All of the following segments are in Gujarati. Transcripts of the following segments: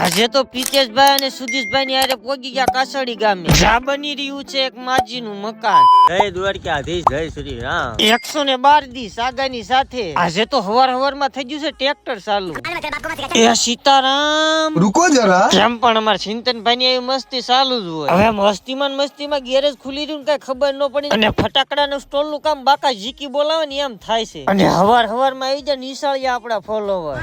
આજે તો પ્રિતેશભાઈ અને સુધીશભાઈ ની હારે પોગી ગયા કાસડી ગામે. જા બની રહ્યું છે એક માજી નું મકાન. જય દ્વારકાધીશ, જય શ્રી રામ. 112 દી સાગાની સાથે આજે તો હવાર માં થઈ ગયું છે ટ્રેક્ટર ચાલુ. એ સીતારામ રૂકો જરા. કેમ પણ અમાર ચિંતનભાઈ ની એવી મસ્તી ચાલુ જ હોય. હવે મસ્તીમાં ગેરેજ ખુલી રહ્યું કઈ ખબર ન પડી અને ફટાકડા નું સ્ટોલ નું કામ બાકા જીકી બોલાવે ને એમ થાય છે. અને હવાર માં આવી જાય નિશાળિયા આપડા ફોલોવર.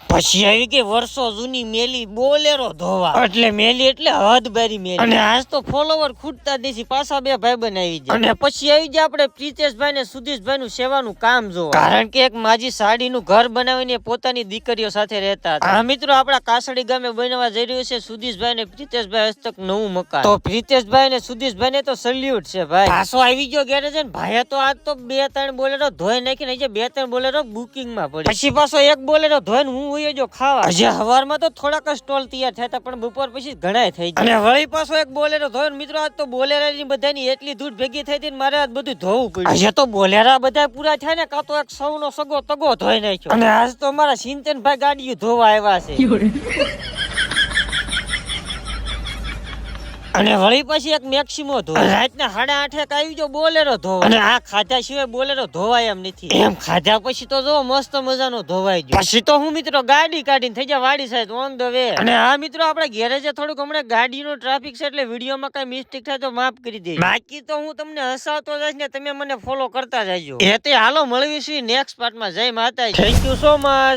પછી આવી કે વર્ષો જૂની મેલી બોલેરો ધોવા એટલે મેલી એટલે હદ બારી મેલી. અને આજ તો ફોલોવર ખૂટતા દેસી પાછા બે ભાઈ બનાવી જાય. અને પછી આવી જાય આપણે પ્રિતેશભાઈ ને સુધીશભાઈ નું સેવાનું કામ જોવા. કારણ કે એક માજી સાડી નું ઘર બનાવીને પોતાની દીકરીઓ સાથે રહેતા હતા. હા મિત્રો, આપડા કાસડી ગામે બનવા જઈ રહ્યું છે સુધીશભાઈ ને પ્રિતેશભાઈ હસ્તક નવું મકાન. તો પ્રિતેશભાઈ ને સુધીશભાઈ ને તો સલ્યુટ છે ભાઈ. પાછો આવી ગયો ગેરેજ ને ભાઈ તો આજ તો 2-3 બોલેરો ધોઈ નાખીને 2-3 બોલેરો બુકિંગ માં પડી. પછી પાછો એક બોલેરો ધોઈને હું જો ખાવા. હજી હવારમાં તો થોડાક સ્ટોલ તૈયાર થયા હતા પણ બપોર પછી ઘણા થઈ ગયા. અને વળી પાછો એક બોલેરો ધોયો. મિત્રો આજ તો બોલેરાની બધાની એટલી ધૂળ ભેગી થઈ હતી મારે આજ બધું ધોવું પડ્યું. હજી તો બોલેરા બધા પૂરા થયા ને કાં તો એક સૌનો સગો તગો ધોઈ નાખ્યો. અને આજ તો મારા ચિંતનભાઈ ગાડીઓ ધોવા આવ્યા છે. અને વળી પછી એક મેક્સિમો ધોવા. રાતના 8:30 આવી જો બોલેરો ધોવા. અને આ ખાધા સિવાય બોલેરો ધોવાય એમ નથી. એમ ખાધા પછી તો જો મસ્ત મજાનો ધોવાઈ ગયો. પછી તો હું મિત્રો ગાડી કાઢીને થઈ જા વાડી સાઈડ ઓન ધ વે. અને આ મિત્રો આપણે ગેરેજે થોડુંક હમણાં ગાડીનો ટ્રાફિક છે એટલે વિડીયોમાં કઈ મિસ્ટેક થાય તો માફ કરી દેજો. બાકી તો હું તમને હસાવતો જઈશ ને તમે મને ફોલો કરતા જજો. એ તે હાલો મળવીશું નેક્સ્ટ પાર્ટમાં. જય માતાજી. Thank you so much.